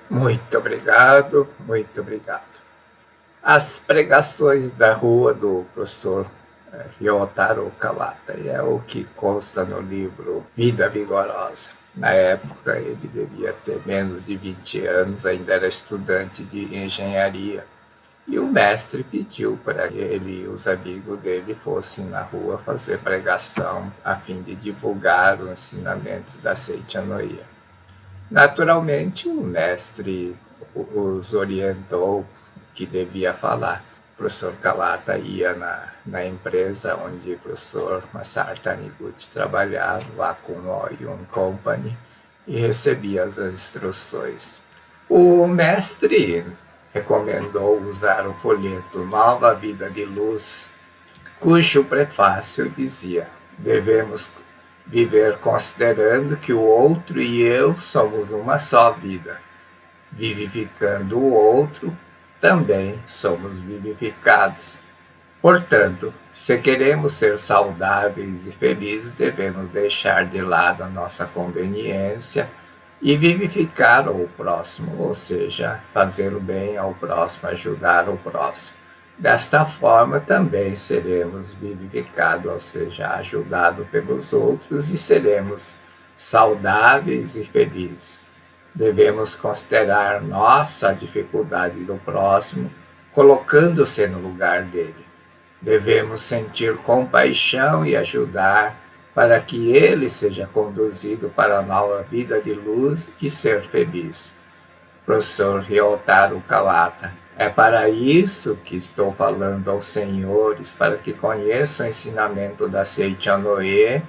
Muito obrigado, muito obrigado. As pregações da rua do professor Ryotaro Kawata é o que consta no livro Vida Vigorosa. Na época ele devia ter menos de 20 anos, ainda era estudante de engenharia. E o mestre pediu para que ele e os amigos dele fossem na rua fazer pregação a fim de divulgar os ensinamentos da Seiichi Noia. Naturalmente, o mestre os orientou que devia falar. O professor Kawata ia na empresa onde o professor Masaru Taniguchi trabalhava, a Kumo Yun Company, e recebia as instruções. O mestre recomendou usar o folheto Nova Vida de Luz, cujo prefácio dizia: devemos viver considerando que o outro e eu somos uma só vida. Vivificando o outro, também somos vivificados. Portanto, se queremos ser saudáveis e felizes, devemos deixar de lado a nossa conveniência e vivificar o próximo, ou seja, fazer o bem ao próximo, ajudar o próximo. Desta forma, também seremos vivificados, ou seja, ajudados pelos outros, e seremos saudáveis e felizes. Devemos considerar nossa dificuldade do próximo, colocando-se no lugar dele. Devemos sentir compaixão e ajudar para que ele seja conduzido para a nova vida de luz e ser feliz. Professor Ryotaro Kawata, é para isso que estou falando aos senhores, para que conheçam o ensinamento da Seiichi Noie,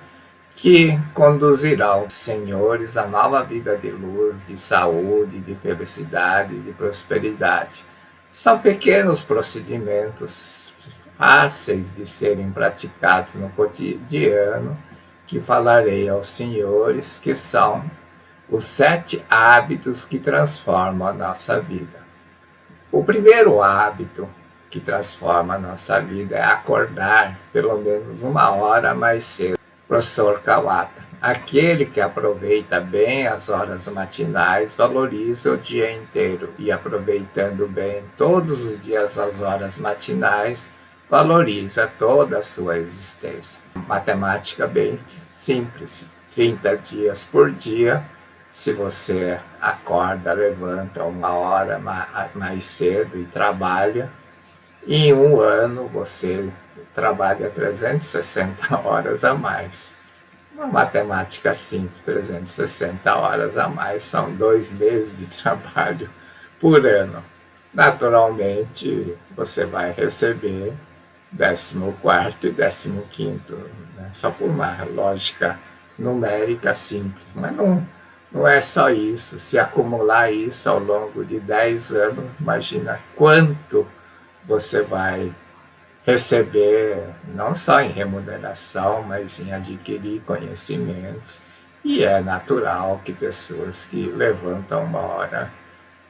que conduzirá os senhores à nova vida de luz, de saúde, de felicidade, de prosperidade. São pequenos procedimentos fáceis de serem praticados no cotidiano, que falarei aos senhores, que são os 7 hábitos que transformam a nossa vida. O primeiro hábito que transforma a nossa vida é acordar pelo menos 1 hora mais cedo. Professor Kawata, aquele que aproveita bem as horas matinais valoriza o dia inteiro, e aproveitando bem todos os dias as horas matinais valoriza toda a sua existência. Matemática bem simples, 30 dias por dia. Se você acorda, levanta 1 hora mais cedo e trabalha, em 1 ano você trabalha 360 horas a mais. Uma matemática simples, 360 horas a mais, são 2 meses de trabalho por ano. Naturalmente, você vai receber 14º e 15º, né? Só por uma lógica numérica simples, mas não é só isso. Se acumular isso ao longo de 10 anos, imagina quanto você vai receber, não só em remuneração, mas em adquirir conhecimentos. E é natural que pessoas que levantam 1 hora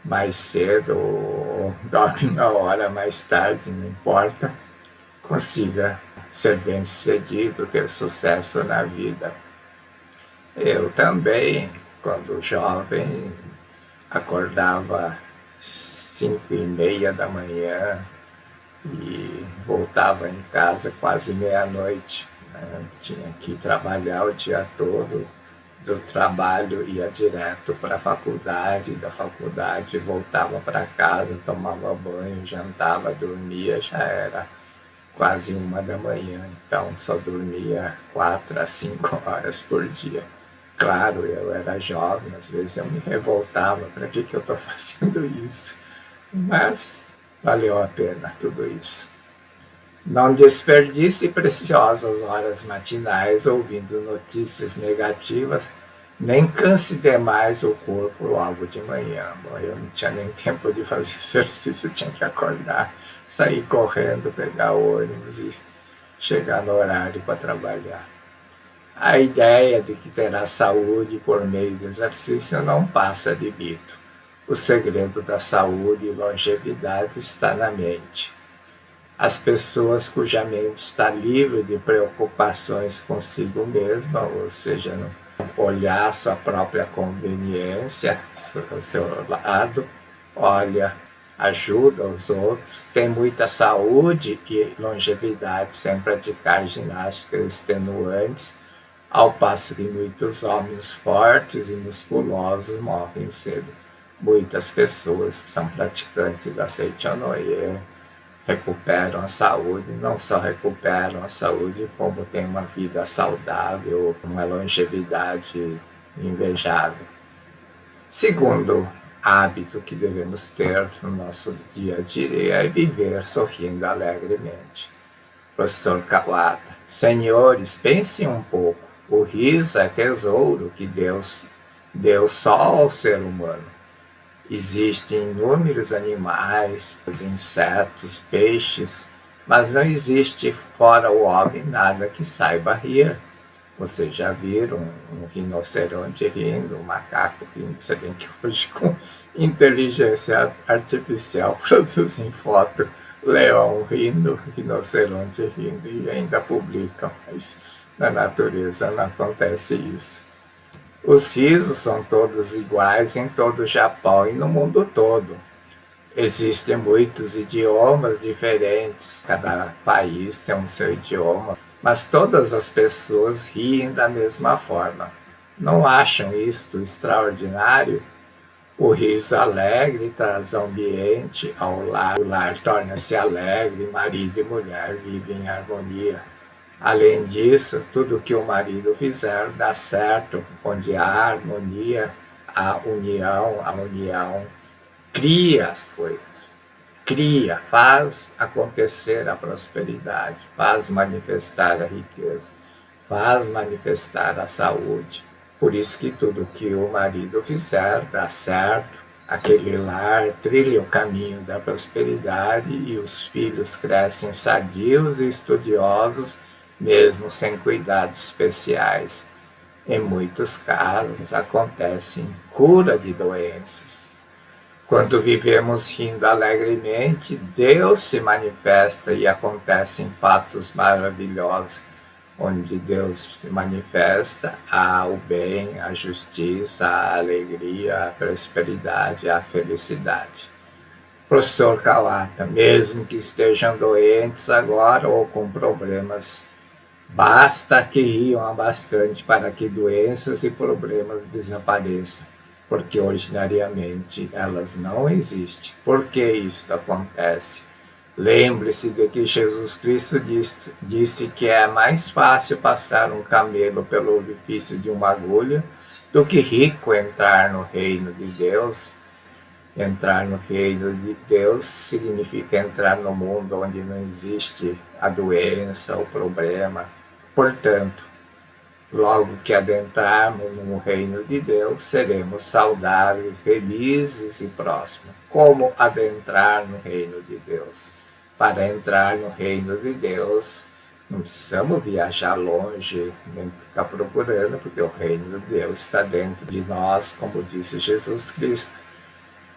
mais cedo ou dormem 1 hora mais tarde, não importa, consiga ser bem-sucedido, ter sucesso na vida. Eu também, quando jovem, acordava 5h30 da manhã e voltava em casa quase meia-noite, né? Tinha que trabalhar o dia todo, do trabalho ia direto para a faculdade, da faculdade voltava para casa, tomava banho, jantava, dormia, já era quase 1 da manhã, então só dormia 4 a 5 horas por dia. Claro, eu era jovem, às vezes eu me revoltava, para que eu estou fazendo isso? Mas valeu a pena tudo isso. Não desperdice preciosas horas matinais ouvindo notícias negativas, nem canse demais o corpo logo de manhã. Bom, eu não tinha nem tempo de fazer exercício, eu tinha que acordar, sair correndo, pegar o ônibus e chegar no horário para trabalhar. A ideia de que terá saúde por meio do exercício não passa de mito. O segredo da saúde e longevidade está na mente. As pessoas cuja mente está livre de preocupações consigo mesma, ou seja, não olhar sua própria conveniência, o seu lado, olha, ajuda os outros, tem muita saúde e longevidade sem praticar ginásticas extenuantes, ao passo que muitos homens fortes e musculosos morrem cedo. Muitas pessoas que são praticantes da Seichonoye recuperam a saúde, não só recuperam a saúde, como têm uma vida saudável, uma longevidade invejável. Segundo hábito que devemos ter no nosso dia a dia é viver sorrindo alegremente. Professor Kawata, senhores, pensem um pouco. O riso é tesouro que Deus deu só ao ser humano. Existem inúmeros animais, insetos, peixes, mas não existe fora o homem nada que saiba rir. Vocês já viram um rinoceronte rindo, um macaco rindo? Se bem que hoje com inteligência artificial produzem foto, leão rindo, rinoceronte rindo e ainda publicam, mas na natureza não acontece isso. Os risos são todos iguais em todo o Japão e no mundo todo. Existem muitos idiomas diferentes, cada país tem um seu idioma, mas todas as pessoas riem da mesma forma. Não acham isto extraordinário? O riso alegre traz ambiente ao lar, o lar torna-se alegre, marido e mulher vivem em harmonia. Além disso, tudo que o marido fizer dá certo, onde há harmonia, a união cria as coisas, cria, faz acontecer a prosperidade, faz manifestar a riqueza, faz manifestar a saúde. Por isso que tudo que o marido fizer dá certo, aquele lar trilha o caminho da prosperidade e os filhos crescem sadios e estudiosos, mesmo sem cuidados especiais. Em muitos casos acontecem cura de doenças. Quando vivemos rindo alegremente, Deus se manifesta e acontecem fatos maravilhosos. Onde Deus se manifesta, há o bem, a justiça, a alegria, a prosperidade, a felicidade. Professor Kawata, mesmo que estejam doentes agora ou com problemas, basta que riam bastante para que doenças e problemas desapareçam, porque originariamente elas não existem. Por que isso acontece? Lembre-se de que Jesus Cristo disse que é mais fácil passar um camelo pelo orifício de uma agulha do que rico entrar no reino de Deus. Entrar no reino de Deus significa entrar no mundo onde não existe a doença, o problema. Portanto, logo que adentrarmos no reino de Deus, seremos saudáveis, felizes e prósperos. Como adentrar no reino de Deus? Para entrar no reino de Deus, não precisamos viajar longe, nem ficar procurando, porque o reino de Deus está dentro de nós, como disse Jesus Cristo.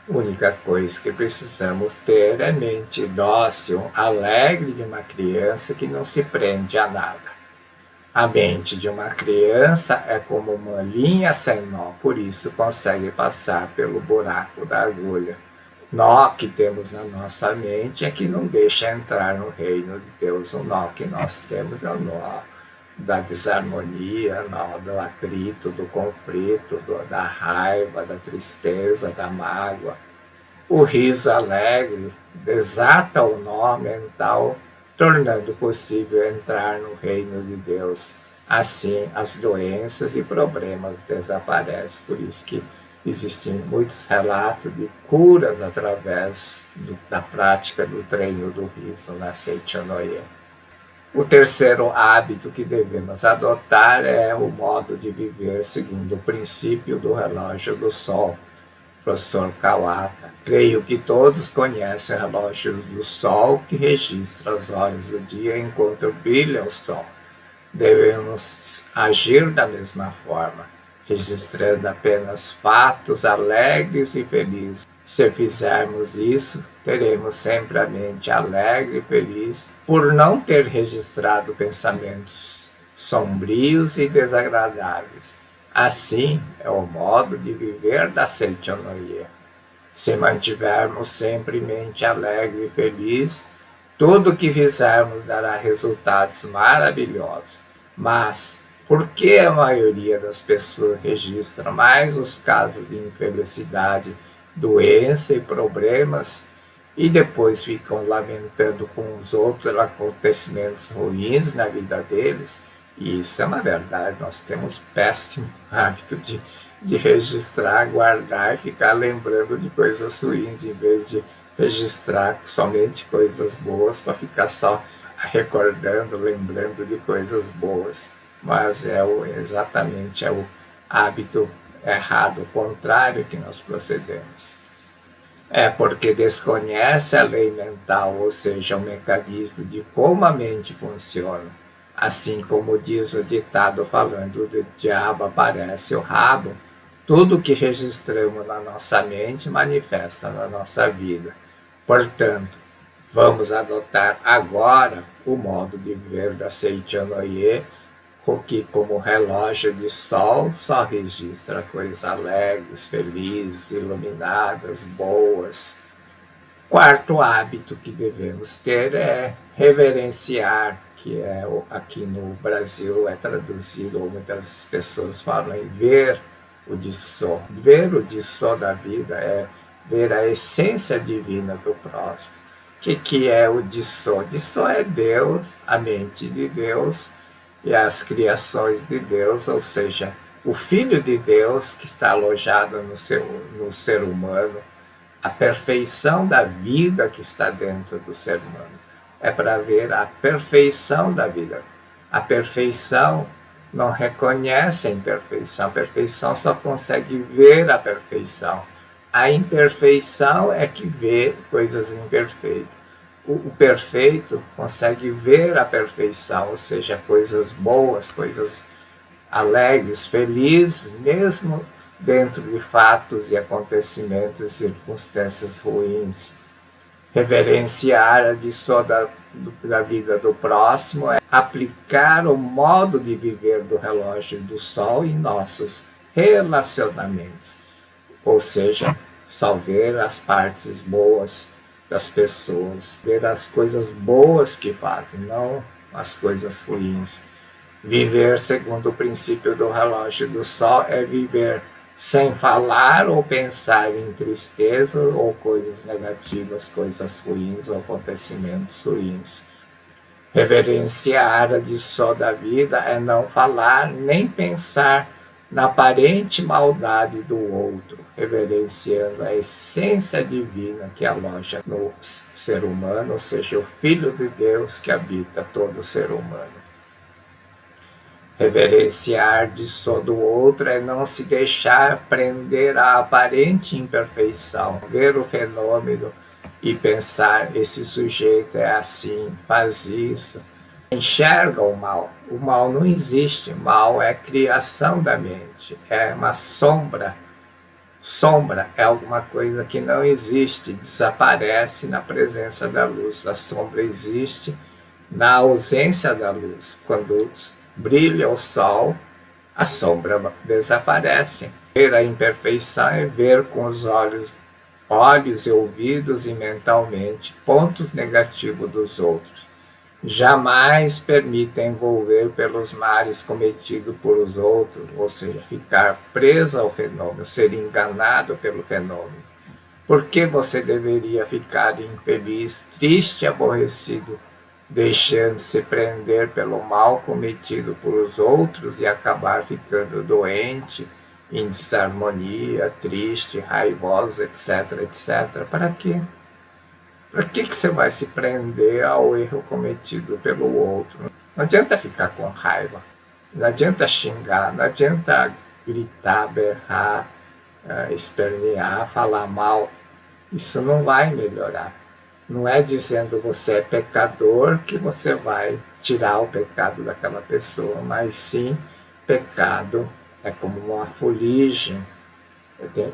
A única coisa que precisamos ter é mente dócil, alegre de uma criança que não se prende a nada. A mente de uma criança é como uma linha sem nó, por isso consegue passar pelo buraco da agulha. Nó que temos na nossa mente é que não deixa entrar no reino de Deus. O nó que nós temos é o nó da desarmonia, nó do atrito, do conflito, da raiva, da tristeza, da mágoa. O riso alegre desata o nó mental, tornando possível entrar no reino de Deus. Assim, as doenças e problemas desaparecem. Por isso que existem muitos relatos de curas através da prática do treino do riso na Seichonoye. O terceiro hábito que devemos adotar é o modo de viver segundo o princípio do relógio do sol. Professor Kawata, creio que todos conhecem o relógio do sol que registra as horas do dia enquanto brilha o sol. Devemos agir da mesma forma, registrando apenas fatos alegres e felizes. Se fizermos isso, teremos sempre a mente alegre e feliz por não ter registrado pensamentos sombrios e desagradáveis. Assim é o modo de viver da Seichonoye. Se mantivermos sempre mente alegre e feliz, tudo o que fizermos dará resultados maravilhosos. Mas por que a maioria das pessoas registra mais os casos de infelicidade, doença e problemas e depois ficam lamentando com os outros acontecimentos ruins na vida deles? E isso é uma verdade, nós temos péssimo hábito de registrar, guardar e ficar lembrando de coisas ruins, em vez de registrar somente coisas boas para ficar só recordando, lembrando de coisas boas. Mas exatamente o hábito errado, o contrário que nós procedemos. É porque desconhece a lei mental, ou seja, o mecanismo de como a mente funciona. Assim como diz o ditado falando do diabo aparece o rabo, tudo que registramos na nossa mente manifesta na nossa vida. Portanto, vamos adotar agora o modo de viver da Seichonoye, que como relógio de sol só registra coisas alegres, felizes, iluminadas, boas. Quarto hábito que devemos ter é reverenciar, que aqui no Brasil é traduzido, ou muitas pessoas falam em ver o Dissô. Ver o Dissô da vida é ver a essência divina do próximo. O que é o Dissô? Dissô é Deus, a mente de Deus e as criações de Deus, ou seja, o Filho de Deus que está alojado no ser humano, a perfeição da vida que está dentro do ser humano. É para ver a perfeição da vida. A perfeição não reconhece a imperfeição. A perfeição só consegue ver a perfeição. A imperfeição é que vê coisas imperfeitas. O perfeito consegue ver a perfeição, ou seja, coisas boas, coisas alegres, felizes, mesmo dentro de fatos e acontecimentos e circunstâncias ruins. Reverenciar a Dissô da vida do próximo é aplicar o modo de viver do relógio do sol em nossos relacionamentos, ou seja, só ver as partes boas das pessoas, ver as coisas boas que fazem, não as coisas ruins. Viver segundo o princípio do relógio do sol é viver sem falar ou pensar em tristeza ou coisas negativas, coisas ruins ou acontecimentos ruins. Reverenciar a Dissô da vida é não falar nem pensar na aparente maldade do outro, reverenciando a essência divina que aloja no ser humano, ou seja, o Filho de Deus que habita todo ser humano. Reverenciar Dissô do outro é não se deixar prender à aparente imperfeição, ver o fenômeno e pensar, esse sujeito é assim, faz isso. Enxerga o mal. O mal não existe, o mal é criação da mente, é uma sombra. Sombra é alguma coisa que não existe, desaparece na presença da luz. A sombra existe na ausência da luz. Quando brilha o sol, a sombra desaparece. Ver a imperfeição é ver com os olhos e ouvidos e mentalmente pontos negativos dos outros. Jamais permita envolver pelos males cometidos por os outros, ou seja, ficar preso ao fenômeno, ser enganado pelo fenômeno. Por que você deveria ficar infeliz, triste, aborrecido, deixando-se prender pelo mal cometido por os outros e acabar ficando doente, em desarmonia, triste, raivosa, etc, etc. Para quê? Para que você vai se prender ao erro cometido pelo outro? Não adianta ficar com raiva, não adianta xingar, não adianta gritar, berrar, espernear, falar mal. Isso não vai melhorar. Não é dizendo você é pecador que você vai tirar o pecado daquela pessoa, mas sim, pecado é como uma fuligem.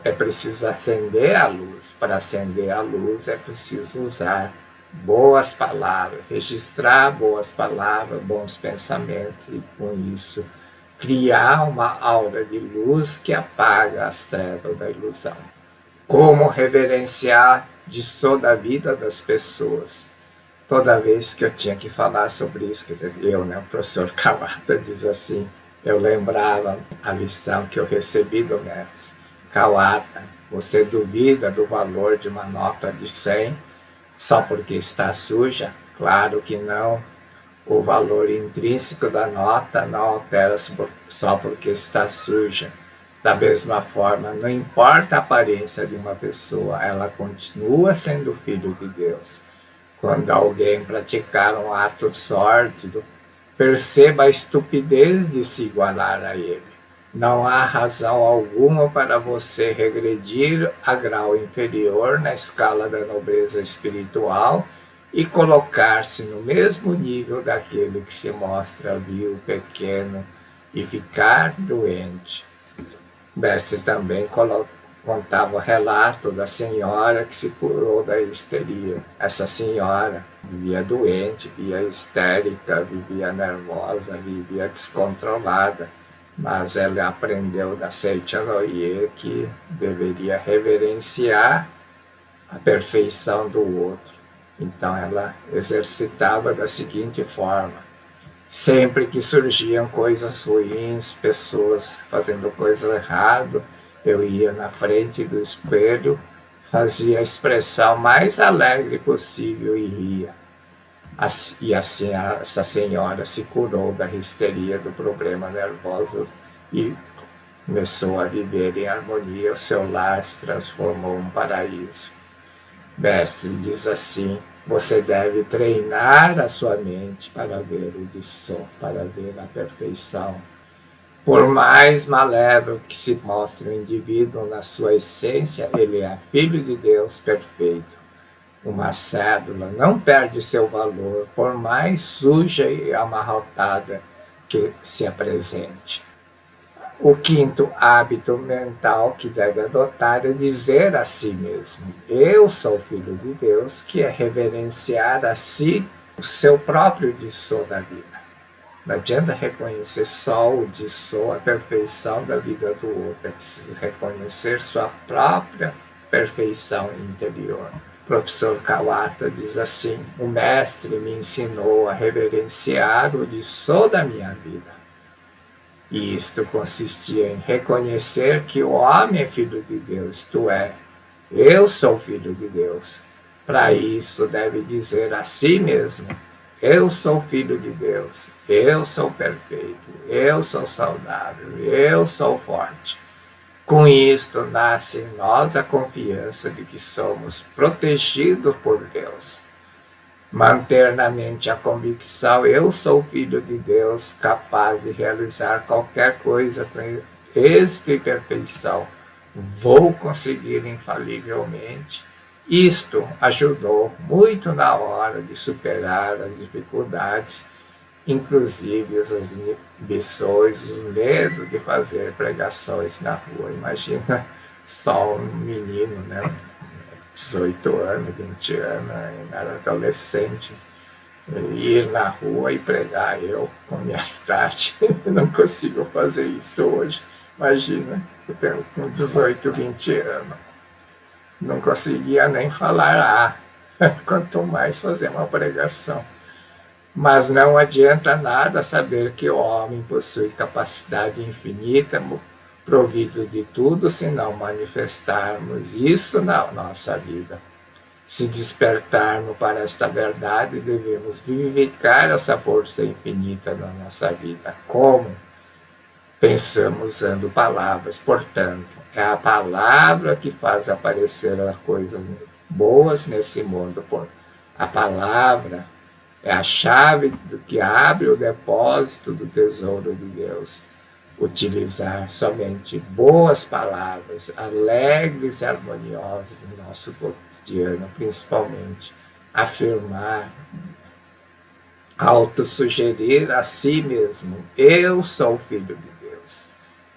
É preciso acender a luz. Para acender a luz é preciso usar boas palavras, registrar boas palavras, bons pensamentos e com isso criar uma aura de luz que apaga as trevas da ilusão. Como reverenciar de toda a vida das pessoas. Toda vez que eu tinha que falar sobre isso, que eu, né, o professor Kawata diz assim, eu lembrava a lição que eu recebi do mestre. Kawata, você duvida do valor de uma nota de 100 só porque está suja? Claro que não. O valor intrínseco da nota não altera só porque está suja. Da mesma forma, não importa a aparência de uma pessoa, ela continua sendo filho de Deus. Quando alguém praticar um ato sórdido, perceba a estupidez de se igualar a ele. Não há razão alguma para você regredir a grau inferior na escala da nobreza espiritual e colocar-se no mesmo nível daquele que se mostra vil, pequeno e ficar doente. O mestre também contava o relato da senhora que se curou da histeria. Essa senhora vivia doente, vivia histérica, vivia nervosa, vivia descontrolada, mas ela aprendeu da Seiichi Noye que deveria reverenciar a perfeição do outro. Então ela exercitava da seguinte forma: sempre que surgiam coisas ruins, pessoas fazendo coisa errada, eu ia na frente do espelho, fazia a expressão mais alegre possível e ria. E assim essa senhora se curou da histeria, do problema nervoso e começou a viver em harmonia. O seu lar se transformou em um paraíso. Mestre diz assim: você deve treinar a sua mente para ver o Disso, para ver a perfeição. Por mais malévolo que se mostre o indivíduo na sua essência, ele é filho de Deus perfeito. Uma cédula não perde seu valor, por mais suja e amarrotada que se apresente. O quinto hábito mental que deve adotar é dizer a si mesmo: eu sou filho de Deus, que é reverenciar a si o seu próprio Disso da vida. Não adianta reconhecer só o Disso, a perfeição da vida do outro, é preciso reconhecer sua própria perfeição interior. O professor Kawata diz assim: o mestre me ensinou a reverenciar o Disso da minha vida. E isto consistia em reconhecer que o homem é filho de Deus, isto é, eu sou filho de Deus. Para isso deve dizer a si mesmo: eu sou filho de Deus, eu sou perfeito, eu sou saudável, eu sou forte. Com isto nasce em nós a confiança de que somos protegidos por Deus. Manter na mente a convicção: eu sou filho de Deus, capaz de realizar qualquer coisa com êxito e perfeição. Vou conseguir infalivelmente. Isto ajudou muito na hora de superar as dificuldades, inclusive as inibições, os medos de fazer pregações na rua. Imagina só um menino, né? 18 anos, 20 anos, ainda era adolescente, ir na rua e pregar. Eu, com minha idade, não consigo fazer isso hoje. Imagina, eu tenho com 18, 20 anos, não conseguia nem falar quanto mais fazer uma pregação. Mas não adianta nada saber que o homem possui capacidade infinita, provido de tudo, se não manifestarmos isso na nossa vida. Se despertarmos para esta verdade, devemos vivificar essa força infinita na nossa vida. Como? Pensamos usando palavras. Portanto, é a palavra que faz aparecer as coisas boas nesse mundo. A palavra é a chave que abre o depósito do tesouro de Deus. Utilizar somente boas palavras, alegres e harmoniosas no nosso cotidiano, principalmente afirmar, autossugerir a si mesmo: eu sou filho de Deus.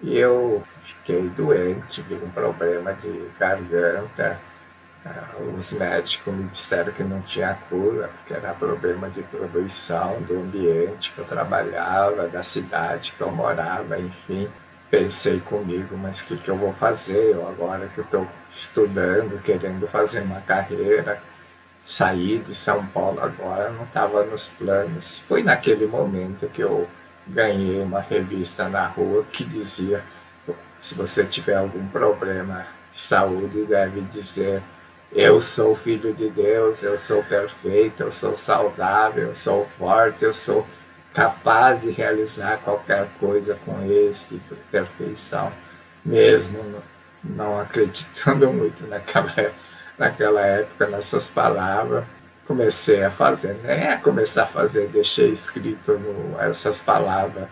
E eu fiquei doente, tive um problema de garganta, Os médicos me disseram que não tinha cura, porque era problema de poluição do ambiente que eu trabalhava, da cidade que eu morava, enfim. Pensei comigo, mas o que eu vou fazer? Eu agora que eu estou estudando, querendo fazer uma carreira, sair de São Paulo agora não estava nos planos. Foi naquele momento que eu ganhei uma revista na rua que dizia: se você tiver algum problema de saúde, deve dizer: eu sou filho de Deus, eu sou perfeito, eu sou saudável, eu sou forte, eu sou capaz de realizar qualquer coisa com esse tipo de perfeição, mesmo não acreditando muito naquela época nessas palavras. Comecei a fazer, nem a começar a fazer, deixei escrito essas palavras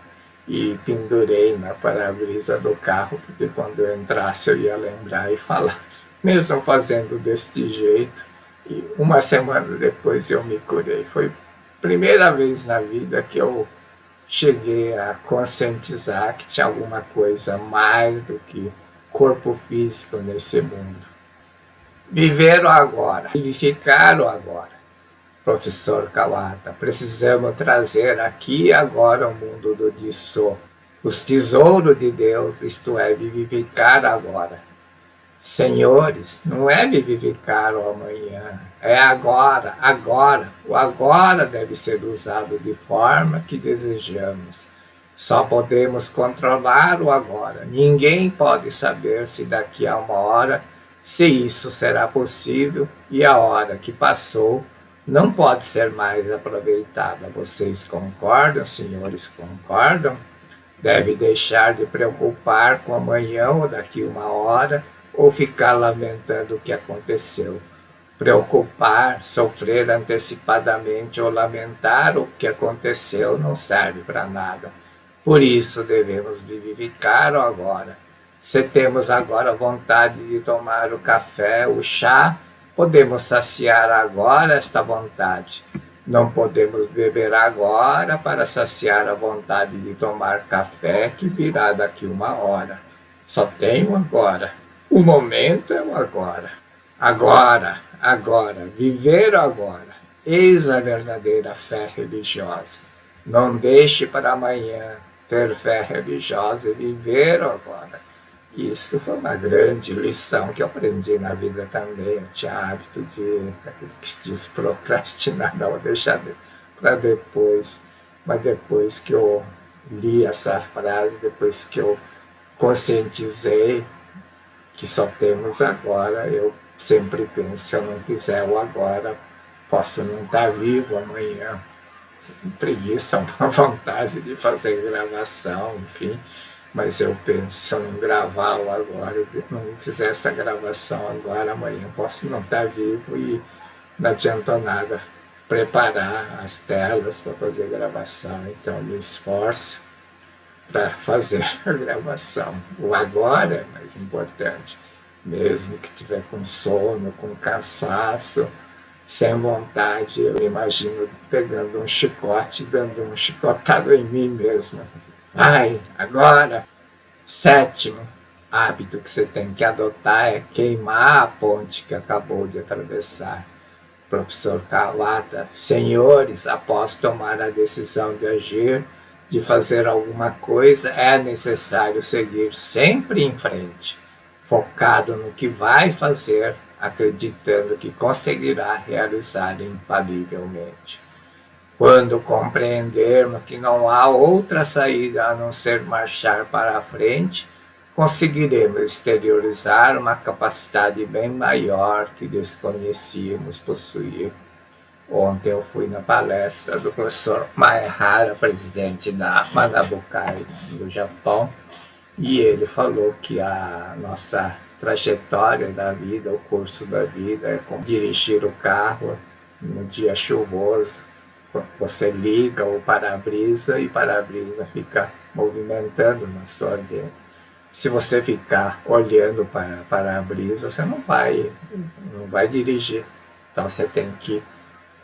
e pendurei na para-brisa do carro, porque quando eu entrasse eu ia lembrar e falar. Mesmo fazendo deste jeito, e uma semana depois eu me curei. Foi a primeira vez na vida que eu cheguei a conscientizar que tinha alguma coisa mais do que corpo físico nesse mundo. Viver o agora, vivificar o agora. Professor Kawata, precisamos trazer aqui e agora o mundo do Disso, os tesouros de Deus, isto é, vivificar agora. Senhores, não é vivificar o amanhã, é agora, agora. O agora deve ser usado de forma que desejamos. Só podemos controlar o agora. Ninguém pode saber se daqui a uma hora, se isso será possível, e a hora que passou não pode ser mais aproveitada. Vocês concordam, senhores, concordam? Deve deixar de preocupar com amanhã ou daqui uma hora, ou ficar lamentando o que aconteceu. Preocupar, sofrer antecipadamente ou lamentar o que aconteceu não serve para nada. Por isso devemos vivificar o agora. Se temos agora vontade de tomar o café, o chá, podemos saciar agora esta vontade. Não podemos beber agora para saciar a vontade de tomar café que virá daqui uma hora. Só tenho agora. O momento é o agora. Agora, agora, viver o agora. Eis a verdadeira fé religiosa. Não deixe para amanhã ter fé religiosa e viver o agora. Isso foi uma grande lição que eu aprendi na vida também. Eu tinha hábito de, aquilo que se diz, procrastinar, não deixar para depois. Mas depois que eu li essa frase, depois que eu conscientizei que só temos agora, eu sempre penso: se eu não fizer o agora, posso não estar vivo amanhã. Preguiça, uma vontade de fazer gravação, enfim. Mas eu penso, se eu não gravar o agora, eu não fizer essa gravação agora, amanhã posso não estar vivo e não adianta nada preparar as telas para fazer gravação. Então eu me esforço para fazer a gravação. O agora é mais importante, mesmo que tiver com sono, com cansaço, sem vontade. Eu imagino pegando um chicote, dando um chicotado em mim mesmo. Ai, agora. Sétimo hábito que você tem que adotar é queimar a ponte que acabou de atravessar. Professor Kawata, senhores, após tomar a decisão de agir, de fazer alguma coisa, é necessário seguir sempre em frente, focado no que vai fazer, acreditando que conseguirá realizar infalivelmente. Quando compreendermos que não há outra saída a não ser marchar para a frente, conseguiremos exteriorizar uma capacidade bem maior que desconhecíamos possuir. Ontem eu fui na palestra do professor Maehara, presidente da Manabukai do Japão, e ele falou que a nossa trajetória da vida, o curso da vida, é como dirigir o carro no dia chuvoso. Você liga o para-brisa e o para-brisa fica movimentando na sua vida. Se você ficar olhando para o para-brisa, você não vai dirigir. Então você tem que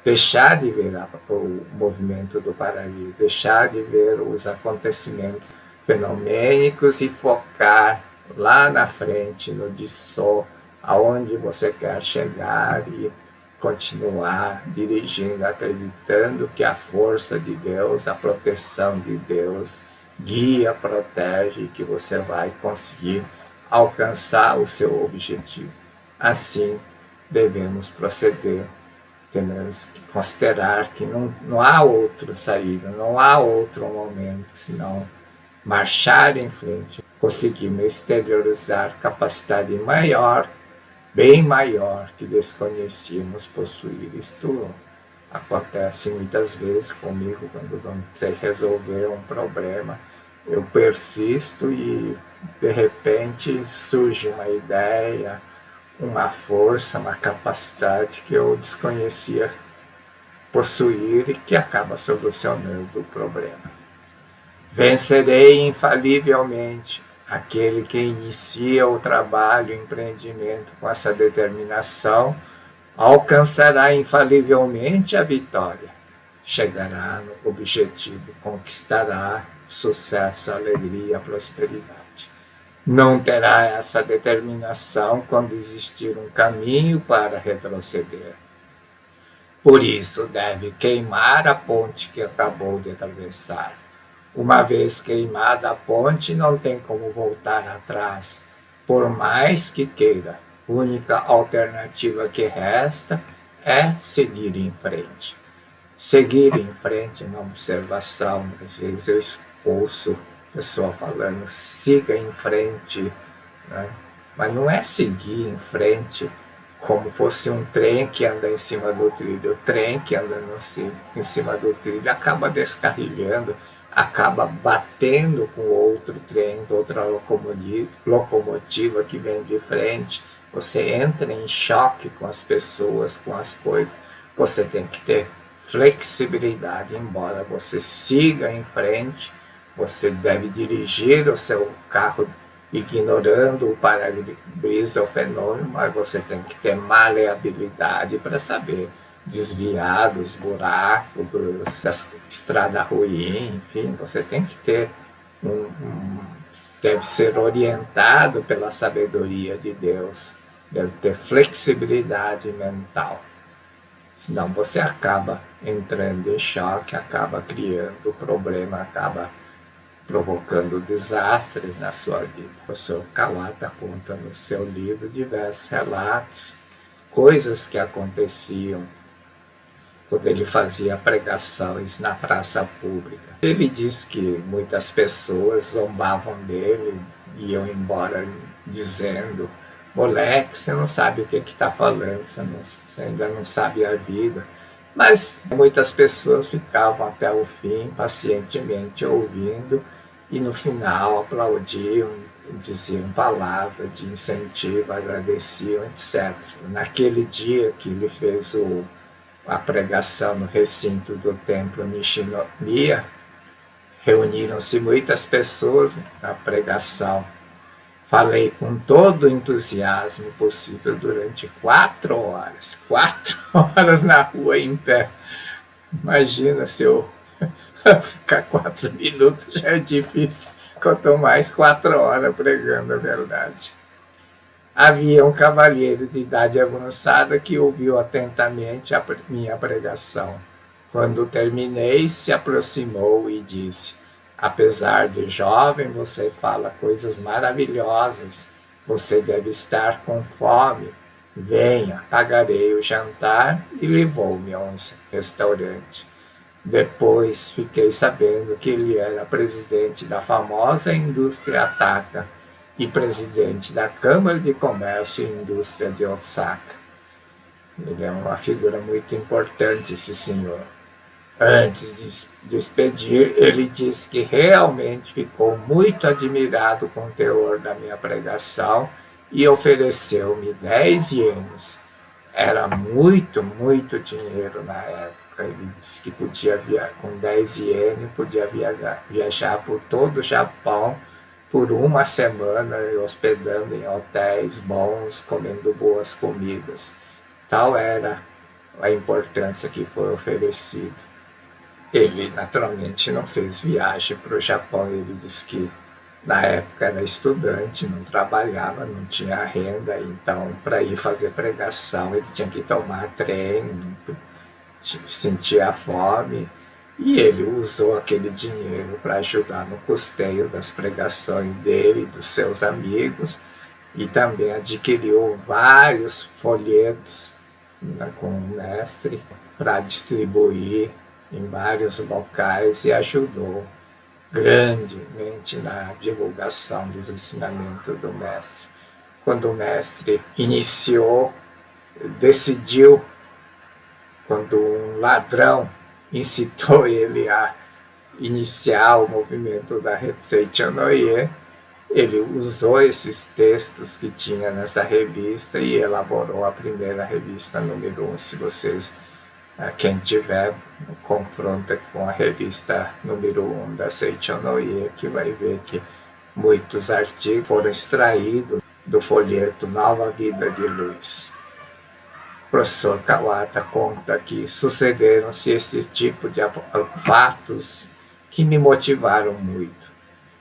deixar de ver o movimento do para-brisa, deixar de ver os acontecimentos fenomênicos e focar lá na frente, no Disso, aonde você quer chegar e continuar dirigindo, acreditando que a força de Deus, a proteção de Deus guia, protege e que você vai conseguir alcançar o seu objetivo. Assim devemos proceder. Temos que considerar que não há outra saída, não há outro momento, senão marchar em frente. Conseguimos exteriorizar capacidade maior, bem maior, que desconhecíamos possuir. Isto acontece muitas vezes comigo quando não sei resolver um problema. Eu persisto e, de repente, surge uma ideia, uma força, uma capacidade que eu desconhecia possuir e que acaba solucionando o problema. Vencerei infalivelmente. Aquele que inicia o trabalho, o empreendimento com essa determinação, alcançará infalivelmente a vitória. Chegará no objetivo, conquistará sucesso, alegria, prosperidade. Não terá essa determinação quando existir um caminho para retroceder. Por isso, deve queimar a ponte que acabou de atravessar. Uma vez queimada a ponte, não tem como voltar atrás, por mais que queira. A única alternativa que resta é seguir em frente. Seguir em frente na observação, às vezes eu ouço pessoa falando, siga em frente, né? Mas não é seguir em frente como fosse um trem que anda em cima do trilho. O trem que anda em cima do trilho acaba descarrilhando, acaba batendo com outro trem, outra locomotiva que vem de frente. Você entra em choque com as pessoas, com as coisas. Você tem que ter flexibilidade, embora você siga em frente, você deve dirigir o seu carro ignorando o para-brisa, o fenômeno, mas você tem que ter maleabilidade para saber desviar dos buracos, das estradas ruins, enfim, você tem que ter deve ser orientado pela sabedoria de Deus, deve ter flexibilidade mental. Senão você acaba entrando em choque, acaba criando problema, acaba provocando desastres na sua vida. O professor Kawata conta no seu livro diversos relatos, coisas que aconteciam quando ele fazia pregações na praça pública. Ele diz que muitas pessoas zombavam dele, iam embora dizendo: moleque, você não sabe o que está falando, você ainda não sabe a vida. Mas muitas pessoas ficavam até o fim, pacientemente ouvindo, e no final aplaudiam, diziam palavras de incentivo, agradeciam, etc. Naquele dia que ele fez a pregação no recinto do templo Nishinomiya, reuniram-se muitas pessoas na pregação. Falei com todo o entusiasmo possível durante 4 horas. 4 horas na rua em pé. Imagina se eu ficar 4 minutos, já é difícil. Quanto mais 4 horas pregando a verdade. Havia um cavalheiro de idade avançada que ouviu atentamente a minha pregação. Quando terminei, se aproximou e disse: apesar de jovem, você fala coisas maravilhosas. Você deve estar com fome. Venha, pagarei o jantar, e levou-me a um restaurante. Depois fiquei sabendo que ele era presidente da famosa indústria Ataka e presidente da Câmara de Comércio e Indústria de Osaka. Ele é uma figura muito importante, esse senhor. Antes de despedir, ele disse que realmente ficou muito admirado com o teor da minha pregação e ofereceu-me 10 ienes. Era muito, muito dinheiro na época. Ele disse que com 10 ienes, podia viajar por todo o Japão por uma semana, hospedando em hotéis bons, comendo boas comidas. Tal era a importância que foi oferecido. Ele naturalmente não fez viagem para o Japão, ele disse que Na época era estudante, não trabalhava, não tinha renda, então para ir fazer pregação ele tinha que tomar trem, sentia fome, e ele usou aquele dinheiro para ajudar no custeio das pregações dele, dos seus amigos, e também adquiriu vários folhetos, né, com o mestre para distribuir em vários locais e ajudou grandemente na divulgação dos ensinamentos do mestre. Quando o mestre iniciou, decidiu, quando um ladrão incitou ele a iniciar o movimento da Seichonoye, ele usou esses textos que tinha nessa revista e elaborou a primeira revista número 1. Se vocês, quem tiver, confronta com a revista número 1 da Seichonoye, que vai ver que muitos artigos foram extraídos do folheto Nova Vida de Luz. O professor Kawata conta que sucederam-se esse tipo de fatos que me motivaram muito.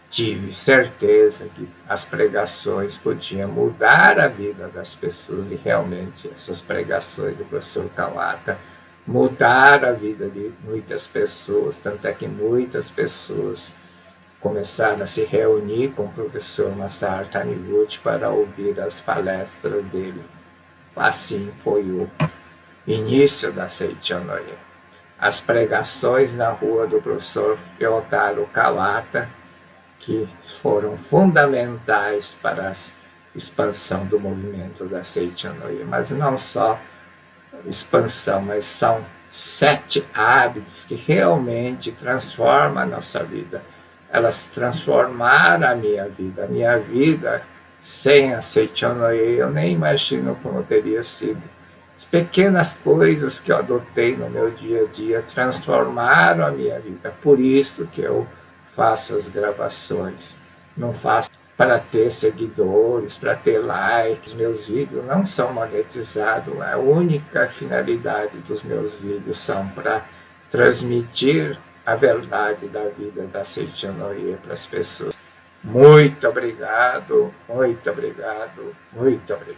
Tive certeza que as pregações podiam mudar a vida das pessoas, e realmente essas pregações do professor Kawata mudaram a vida de muitas pessoas, tanto é que muitas pessoas começaram a se reunir com o professor Masaru Taniguchi para ouvir as palestras dele. Assim foi o início da Seichonoye. As pregações na rua do professor Ryotaro Kawata, que foram fundamentais para a expansão do movimento da Seichonoye, mas não só expansão, mas são 7 hábitos que realmente transformam a nossa vida. Elas transformaram a minha vida. A minha vida sem a Seichonoye eu nem imagino como teria sido. As pequenas coisas que eu adotei no meu dia a dia transformaram a minha vida. Por isso que eu faço as gravações. Não faço para ter seguidores, para ter likes. Meus vídeos não são monetizados. A única finalidade dos meus vídeos são para transmitir a verdade da vida da Seichonoye para as pessoas. Muito obrigado, muito obrigado, muito obrigado.